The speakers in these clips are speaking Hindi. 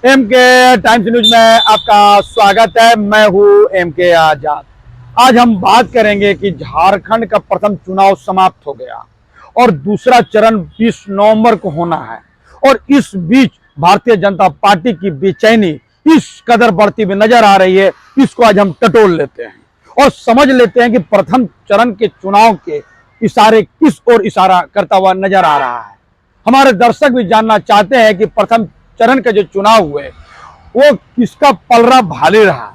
एम के टाइम्स न्यूज में आपका स्वागत है। मैं हूं एम के आजाद। आज हम बात करेंगे कि झारखंड का प्रथम चुनाव समाप्त हो गया और दूसरा चरण 20 नवंबर को होना है। और इस बीच भारतीय जनता पार्टी की बेचैनी इस कदर बढ़ती हुई नजर आ रही है, इसको आज हम टटोल लेते हैं और समझ लेते हैं कि प्रथम चरण के चुनाव के इशारे किस ओर इशारा करता हुआ नजर आ रहा है। हमारे दर्शक भी जानना चाहते हैं कि प्रथम चरण के जो चुनाव हुए वो किसका पलड़ा भारी रहा।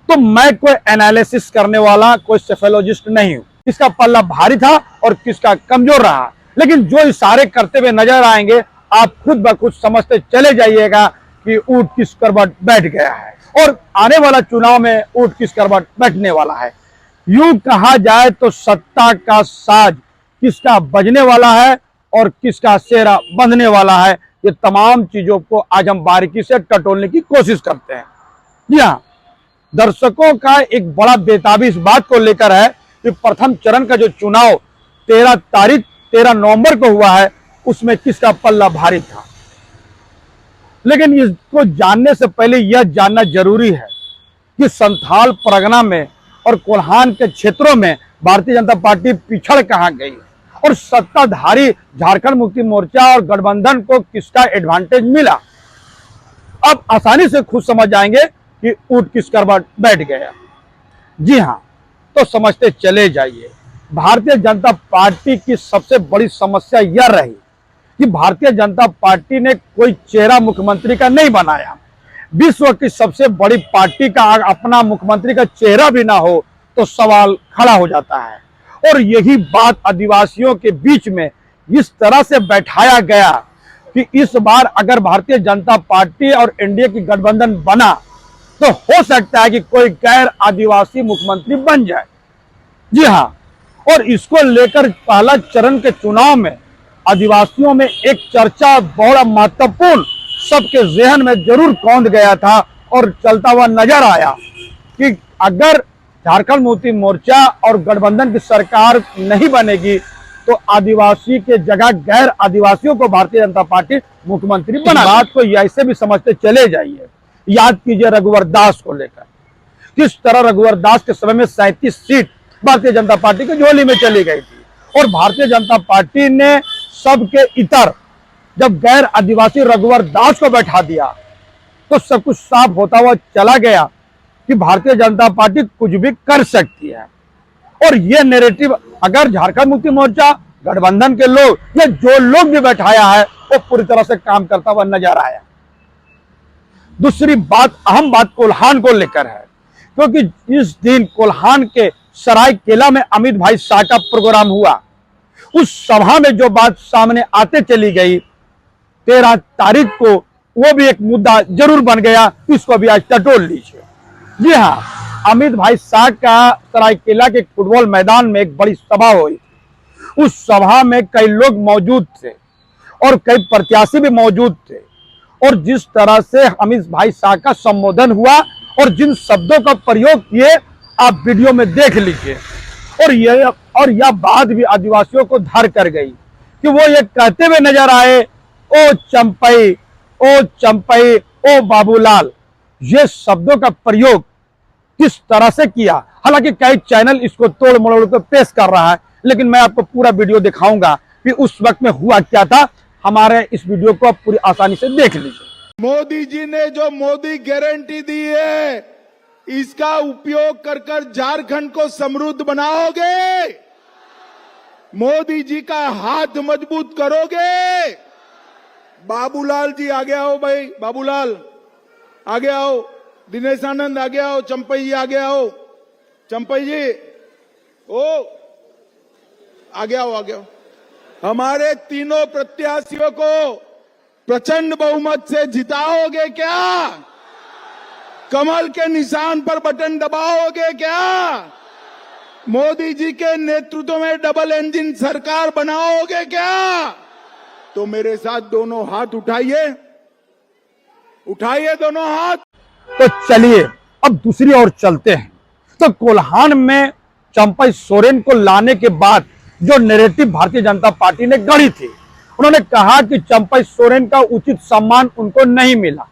तो मैं कोई एनालिसिस करने वाला, कोई सेफोलॉजिस्ट नहीं हूं, किसका पल्ला भारी था और किसका कमजोर रहा। लेकिन जो इशारे करते हुए नजर आएंगे आप खुद ब खुद समझते चले जाइएगा कि ऊंट किस करवट बैठ गया है और आने वाला चुनाव में ऊंट किस करवट बैठने वाला है। यूं कहा जाए तो सत्ता का साज किसका बजने वाला है और किसका सेहरा बंधने वाला है, ये तमाम चीजों को आज हम बारीकी से टटोलने की कोशिश करते हैं। जी हाँ, दर्शकों का एक बड़ा बेताबी इस बात को लेकर है कि प्रथम चरण का जो चुनाव 13 नवंबर को हुआ है उसमें किसका पल्ला भारी था। लेकिन इसको जानने से पहले यह जानना जरूरी है कि संथाल परगना में और कोल्हान के क्षेत्रों में भारतीय जनता पार्टी पिछड़ कहां गई और सत्ताधारी झारखंड मुक्ति मोर्चा और गठबंधन को किसका एडवांटेज मिला। अब आसानी से खुद समझ जाएंगे कि ऊंट किस करवट बैठ गया। जी हां, तो समझते चले जाइए। भारतीय जनता पार्टी की सबसे बड़ी समस्या यह रही कि भारतीय जनता पार्टी ने कोई चेहरा मुख्यमंत्री का नहीं बनाया। विश्व की सबसे बड़ी पार्टी का अपना मुख्यमंत्री का चेहरा भी ना हो तो सवाल खड़ा हो जाता है। और यही बात आदिवासियों के बीच में इस तरह से बैठाया गया कि इस बार अगर भारतीय जनता पार्टी और एनडीए की गठबंधन बना तो हो सकता है कि कोई गैर आदिवासी मुख्यमंत्री बन जाए। जी हां, और इसको लेकर पहला चरण के चुनाव में आदिवासियों में एक चर्चा बड़ा महत्वपूर्ण सबके जहन में जरूर कौंध गया था और चलता हुआ नजर आया कि अगर झारखंड मुक्ति मोर्चा और गठबंधन की सरकार नहीं बनेगी तो आदिवासी के जगह गैर आदिवासियों को भारतीय जनता पार्टी मुख्यमंत्री बना। बात को ऐसे भी समझते चले जाइए। याद कीजिए रघुवर दास को लेकर किस तरह रघुवर दास के समय में 37 सीट भारतीय जनता पार्टी की झोली में चली गई थी और भारतीय जनता पार्टी ने सबके इतर जब गैर आदिवासी रघुवर दास को बैठा दिया तो सब कुछ साफ होता हुआ चला गया कि भारतीय जनता पार्टी कुछ भी कर सकती है। और ये नैरेटिव अगर झारखंड मुक्ति मोर्चा, गठबंधन के लोग या जो लोग भी बैठाया है वो पूरी तरह से काम करता हुआ नजर आया। दूसरी बात, अहम बात कोल्हान को लेकर है क्योंकि इस दिन कोल्हान के सरायकेला में अमित भाई शाह का प्रोग्राम हुआ। उस सभा में जो बात सामने आते चली गई 13 तारीख को वो भी एक मुद्दा जरूर बन गया, इसको भी आज टटोल लीजिए। जी हाँ, अमित भाई शाह का सरायकेला के फुटबॉल मैदान में एक बड़ी सभा हुई। उस सभा में कई लोग मौजूद थे और कई प्रत्याशी भी मौजूद थे और जिस तरह से अमित भाई शाह का संबोधन हुआ और जिन शब्दों का प्रयोग किए आप वीडियो में देख लीजिए। और यह बात भी आदिवासियों को धर कर गई कि वो ये कहते हुए नजर आए, ओ चंपई, ओ चंपई, ओ बाबूलाल। ये शब्दों का प्रयोग किस तरह से किया, हालांकि कई चैनल इसको तोड़ मरोड़ कर पेश कर रहा है, लेकिन मैं आपको पूरा वीडियो दिखाऊंगा कि उस वक्त में हुआ क्या था। हमारे इस वीडियो को आप पूरी आसानी से देख लीजिए। मोदी जी ने जो मोदी गारंटी दी है इसका उपयोग कर झारखंड को समृद्ध बनाओगे, मोदी जी का हाथ मजबूत करोगे। बाबूलाल जी आगे आओ, भाई बाबूलाल आगे आओ, दिनेश आनंद आगे आओ, चंपई जी आगे आओ, चंपई जी ओ आगे आओ, आगे आओ। हमारे तीनों प्रत्याशियों को प्रचंड बहुमत से जिताओगे क्या? कमल के निशान पर बटन दबाओगे क्या? मोदी जी के नेतृत्व में डबल इंजन सरकार बनाओगे क्या? तो मेरे साथ दोनों हाथ उठाइए, उठाइए दोनों हाथ। तो चलिए अब दूसरी ओर चलते हैं। तो कोल्हान में चंपई सोरेन को लाने के बाद जो नैरेटिव भारतीय जनता पार्टी ने गढ़ी थी, उन्होंने कहा कि चंपई सोरेन का उचित सम्मान उनको नहीं मिला।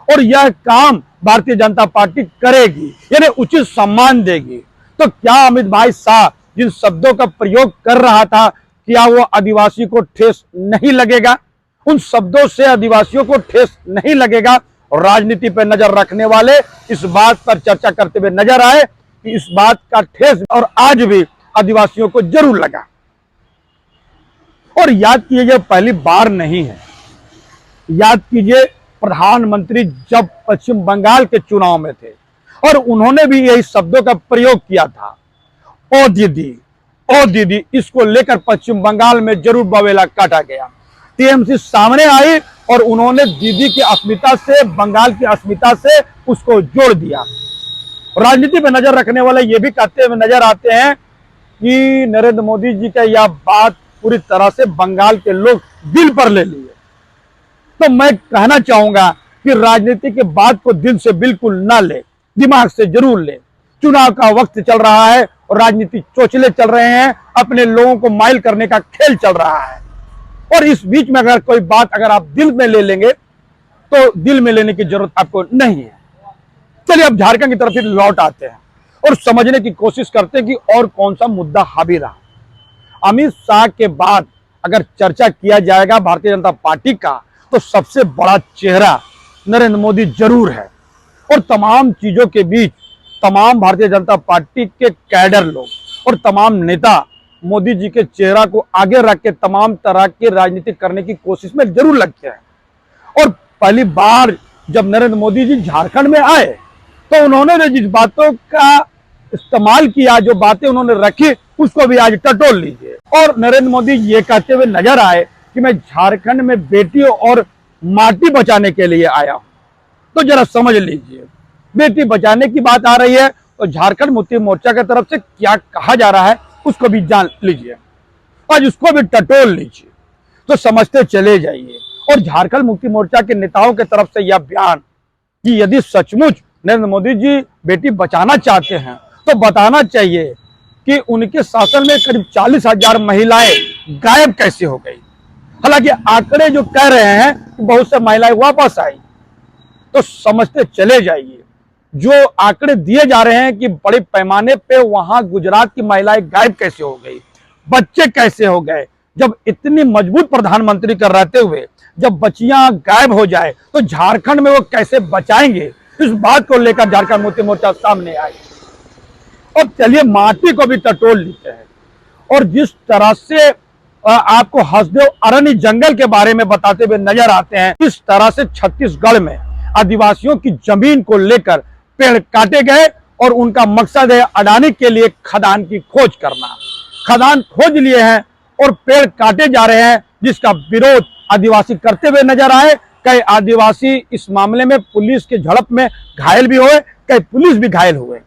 और यह काम भारतीय जनता पार्टी करेगी, यानी उचित सम्मान देगी। तो क्या अमित भाई शाह जिन शब्दों का प्रयोग कर रहा था, क्या वो आदिवासी को ठेस नहीं लगेगा? उन शब्दों से आदिवासियों को ठेस नहीं लगेगा। और राजनीति पर नजर रखने वाले इस बात पर चर्चा करते हुए नजर आए कि इस बात का ठेस और आज भी आदिवासियों को जरूर लगा। और याद कीजिए, यह पहली बार नहीं है। याद कीजिए, प्रधानमंत्री जब पश्चिम बंगाल के चुनाव में थे और उन्होंने भी यही शब्दों का प्रयोग किया था, ओ दीदी, ओ दीदी। इसको लेकर पश्चिम बंगाल में जरूर बवेला काटा गया। टीएमसी सामने आई और उन्होंने दीदी की अस्मिता से, बंगाल की अस्मिता से उसको जोड़ दिया। राजनीति में नजर रखने वाले ये भी कहते हुए नजर आते हैं कि नरेंद्र मोदी जी का यह बात पूरी तरह से बंगाल के लोग दिल पर ले लिए। तो मैं कहना चाहूंगा कि राजनीति के बात को दिल से बिल्कुल ना ले, दिमाग से जरूर ले। चुनाव का वक्त चल रहा है और राजनीति चोचले चल रहे हैं, अपने लोगों को माइल करने का खेल चल रहा है। और इस बीच में अगर कोई बात अगर आप दिल में ले लेंगे तो दिल में लेने की जरूरत आपको नहीं है। चलिए अब झारखंड की तरफ से लौट आते हैं और समझने की कोशिश करते हैं कि और कौन सा मुद्दा हावी रहा। अमित शाह के बाद अगर चर्चा किया जाएगा भारतीय जनता पार्टी का, तो सबसे बड़ा चेहरा नरेंद्र मोदी जरूर है। और तमाम चीजों के बीच तमाम भारतीय जनता पार्टी के कैडर लोग और तमाम नेता मोदी जी के चेहरा को आगे रख के तमाम तरह की राजनीति करने की कोशिश में जरूर लगते हैं। और पहली बार जब नरेंद्र मोदी जी झारखंड में आए तो उन्होंने जिस बातों का इस्तेमाल किया, जो बातें उन्होंने रखी, उसको भी आज टटोल लीजिए। और नरेंद्र मोदी ये कहते हुए नजर आए कि मैं झारखंड में बेटियों और माटी बचाने के लिए आया हूं। तो जरा समझ लीजिए, बेटी बचाने की बात आ रही है तो झारखंड मुक्ति मोर्चा की तरफ से क्या कहा जा रहा है उसको भी जान लीजिए, आज उसको भी टटोल लीजिए, तो समझते चले जाइए। और झारखंड मुक्ति मोर्चा के नेताओं की तरफ से यह बयान कि यदि सचमुच नरेंद्र मोदी जी बेटी बचाना चाहते हैं तो बताना चाहिए कि उनके शासन में करीब 40,000 महिलाएं गायब कैसे हो गई। हालांकि आंकड़े जो कह रहे हैं कि बहुत से महिलाएं वापस आई, तो समझते चले जाइए। जो आंकड़े दिए जा रहे हैं कि बड़े पैमाने पे वहां गुजरात की महिलाएं गायब कैसे हो गई, बच्चे कैसे हो गए। जब इतनी मजबूत प्रधानमंत्री कर रहते हुए जब बच्चियां गायब हो जाए तो झारखंड में वो कैसे बचाएंगे, इस बात को लेकर झारखंड मुक्ति मोर्चा सामने आई। और चलिए माटी को भी टटोल लेते हैं। और जिस तरह से आपको हसदेव अरण्य जंगल के बारे में बताते हुए नजर आते हैं, इस तरह से छत्तीसगढ़ में आदिवासियों की जमीन को लेकर पेड़ काटे गए और उनका मकसद है अडानी के लिए खदान की खोज करना। खदान खोज लिए हैं और पेड़ काटे जा रहे हैं, जिसका विरोध आदिवासी करते हुए नजर आए। कई आदिवासी इस मामले में पुलिस के झड़प में घायल भी हुए, कई पुलिस भी घायल हुए।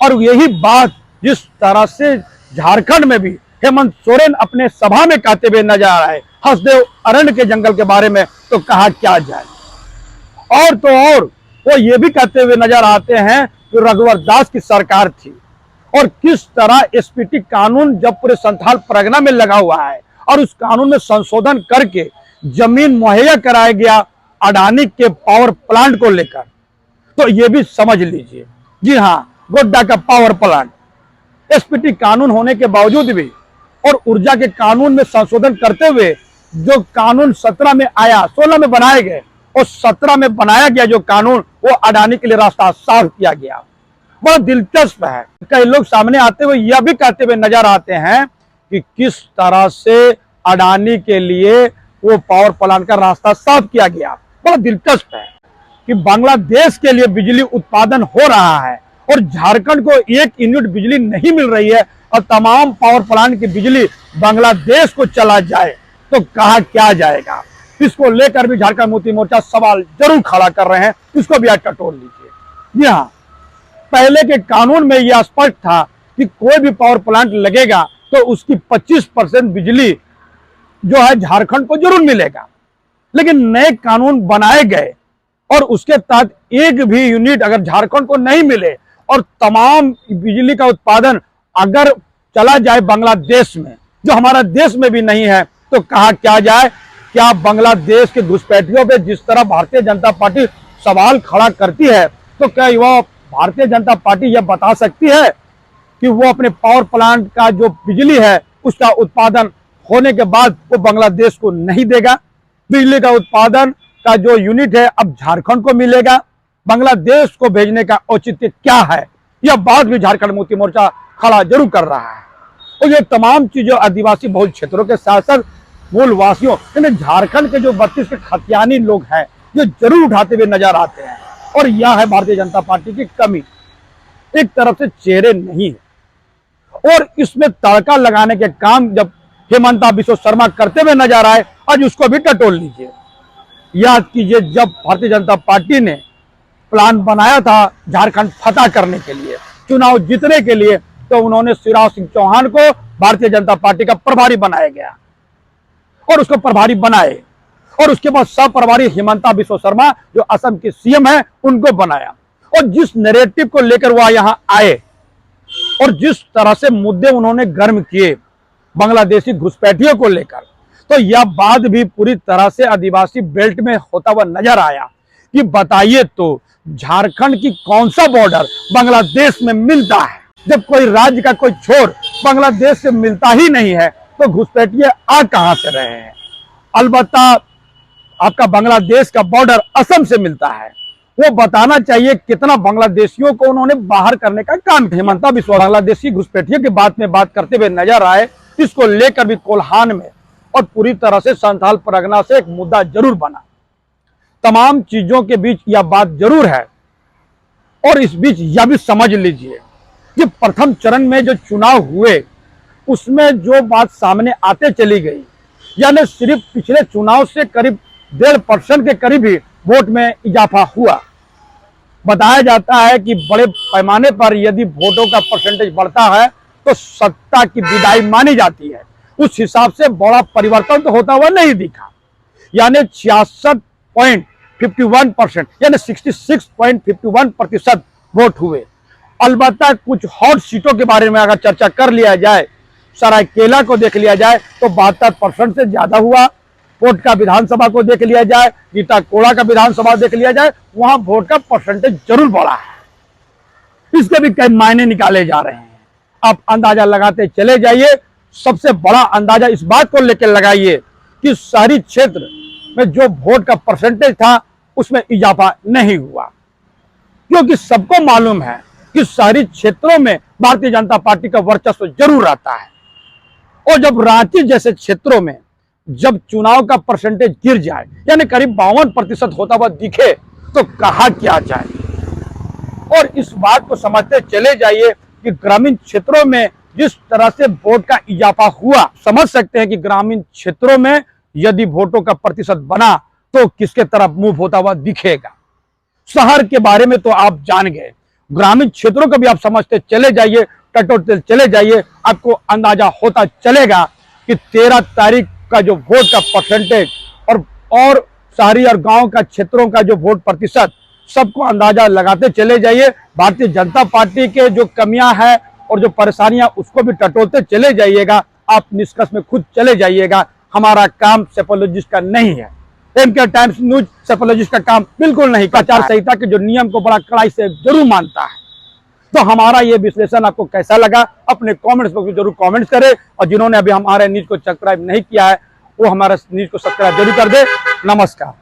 और यही बात जिस तरह से झारखंड में भी हेमंत सोरेन अपने सभा में कहते हुए नजर आए हसदेव अरण्य के जंगल के बारे में, तो कहा क्या जाए। और तो और वो ये भी कहते हुए नजर आते हैं कि रघुवर दास की सरकार थी और किस तरह एसपीटी कानून जब पूरे संथाल परगना में लगा हुआ है और उस कानून में संशोधन करके जमीन मुहैया कराया गया अडानी के पावर प्लांट को लेकर, तो ये भी समझ लीजिए। जी हाँ, गोड्डा का पावर प्लांट एसपीटी कानून होने के बावजूद भी और ऊर्जा के कानून में संशोधन करते हुए जो कानून 17 में आया, 16 में बनाए गए और 17 में बनाया गया जो कानून, वो अडानी के लिए रास्ता साफ किया गया। बहुत दिलचस्प है। कई लोग सामने आते हुए यह भी कहते हुए नजर आते हैं कि किस तरह से अडानी के लिए वो पावर प्लांट का रास्ता साफ किया गया। बहुत दिलचस्प है कि बांग्लादेश के लिए बिजली उत्पादन हो रहा है और झारखंड को 1 यूनिट बिजली नहीं मिल रही है और तमाम पावर प्लांट की बिजली बांग्लादेश को चला जाए तो कहा क्या जाएगा। इसको लेकर भी झारखंड मुक्ति मोर्चा सवाल जरूर खड़ा कर रहे हैं, इसको भी आज टटोल लीजिए। जी हाँ, पहले के कानून में यह स्पष्ट था कि कोई भी पावर प्लांट लगेगा तो उसकी 25% बिजली जो है झारखंड को जरूर मिलेगा। लेकिन नए कानून बनाए गए और उसके तहत 1 भी यूनिट अगर झारखंड को नहीं मिले और तमाम बिजली का उत्पादन अगर चला जाए बांग्लादेश में, जो हमारा देश में भी नहीं है, तो कहा क्या जाए। क्या बांग्लादेश के घुसपैठियों पे जिस तरह भारतीय जनता पार्टी सवाल खड़ा करती है, तो क्या वह भारतीय जनता पार्टी यह बता सकती है कि वो अपने पावर प्लांट का जो बिजली है उसका उत्पादन होने के बाद वो बांग्लादेश को नहीं देगा? बिजली का उत्पादन का जो यूनिट है अब झारखंड को मिलेगा, बांग्लादेश को भेजने का औचित्य क्या है? यह बात भी झारखंड मुक्ति मोर्चा खड़ा जरूर कर रहा है। और ये तमाम चीजें आदिवासी बहुल क्षेत्रों के साथ साथ मूलवासियों यानी झारखंड के जो 32 के खतियानी लोग हैं ये जरूर उठाते हुए नजर आते हैं। और यह है भारतीय जनता पार्टी की कमी, एक तरफ से चेहरे नहीं है और इसमें तड़का लगाने के काम जब हेमंता बिस्वा शर्मा करते हुए नजर आए, आज उसको भी टटोल लीजिए। याद कीजिए जब भारतीय जनता पार्टी ने प्लान बनाया था झारखंड फतह करने के लिए, चुनाव जीतने के लिए, तो उन्होंने शिवराज सिंह चौहान को भारतीय जनता पार्टी का प्रभारी बनाया गया और उसको प्रभारी बनाए और उसके बाद सह प्रभारी हेमंता बिस्वा शर्मा जो असम के सीएम है उनको बनाया। और जिस नैरेटिव को लेकर वह यहां आए और जिस तरह से मुद्दे उन्होंने गर्म किए बांग्लादेशी घुसपैठियों को लेकर, तो यह बात भी पूरी तरह से आदिवासी बेल्ट में होता हुआ नजर आया कि बताइए तो झारखंड की कौन सा बॉर्डर बांग्लादेश में मिलता है? जब कोई राज्य का कोई छोर बांग्लादेश से मिलता ही नहीं है तो घुसपैठिए आ कहां से रहे हैं? अलबत्ता आपका बांग्लादेश का बॉर्डर असम से मिलता है, वो बताना चाहिए कितना बांग्लादेशियों को उन्होंने बाहर करने का काम किया। हेमंता बिस्वा बांग्लादेशी घुसपैठियों की बात में बात करते हुए नजर आए, इसको लेकर भी कोल्हान में और पूरी तरह से संथाल परगना से एक मुद्दा जरूर बना। तमाम चीजों के बीच यह बात जरूर है और इस बीच यह भी समझ लीजिए कि प्रथम चरण में जो चुनाव हुए उसमें जो बात सामने आते चली गई, यानी सिर्फ पिछले चुनाव से करीब 1.5% के करीब ही वोट में इजाफा हुआ। बताया जाता है कि बड़े पैमाने पर यदि वोटों का परसेंटेज बढ़ता है तो सत्ता की विदाई मानी जाती है। उस हिसाब से बड़ा परिवर्तन तो होता हुआ नहीं दिखा, यानी 66.51% यानी 66.51% वोट हुए। अलबत्ता कुछ हॉट सीटों के बारे में अगर चर्चा कर लिया जाए, सरायकेला को देख लिया जाए तो 72% से ज्यादा हुआ। वोट का विधानसभा को देख लिया जाए, गीताकोड़ा का विधानसभा देख लिया जाए, वहां वोट का परसेंटेज जरूर बढ़ा है। इसके भी कई मायने निकाले जा रहे हैं, आप अंदाजा लगाते चले जाइए। सबसे बड़ा अंदाजा इस बात को लेकर लगाइए कि शहरी क्षेत्र में जो वोट का परसेंटेज था उसमें इजाफा नहीं हुआ, क्योंकि सबको मालूम है कि शहरी क्षेत्रों में भारतीय जनता पार्टी का वर्चस्व जरूर रहता है। और जब रांची जैसे क्षेत्रों में जब चुनाव का परसेंटेज गिर जाए, यानी करीब 52% होता हुआ दिखे, तो कहा क्या जाए। और इस बात को समझते चले जाइए कि ग्रामीण क्षेत्रों में जिस तरह से वोट का इजाफा हुआ, समझ सकते हैं कि ग्रामीण क्षेत्रों में यदि वोटों का प्रतिशत बना तो किसके तरफ मूव होता हुआ दिखेगा। शहर के बारे में तो आप जान गए, ग्रामीण क्षेत्रों को भी आप समझते चले जाइए, टटोलते चले जाइए, आपको अंदाजा होता चलेगा कि 13 तारीख का जो वोट का परसेंटेज और शहरी और गांव का क्षेत्रों का जो वोट प्रतिशत, सबको अंदाजा लगाते चले जाइए। भारतीय जनता पार्टी के जो कमियां हैं और जो परेशानियां, उसको भी टटोलते चले जाइएगा। आप निष्कर्ष में खुद चले जाइएगा। हमारा काम सेपोलॉजिस्ट का नहीं है, एमके टाइम्स न्यूज सेपोलॉजिस्ट का काम बिल्कुल नहीं। आचार संहिता के जो नियम को बड़ा कड़ाई से जरूर मानता है। तो हमारा ये विश्लेषण आपको कैसा लगा, अपने कमेंट्स बॉक्स में जरूर कमेंट्स करें। और जिन्होंने अभी हमारे न्यूज को सब्सक्राइब नहीं किया है वो हमारे न्यूज को सब्सक्राइब जरूर कर दे। नमस्कार।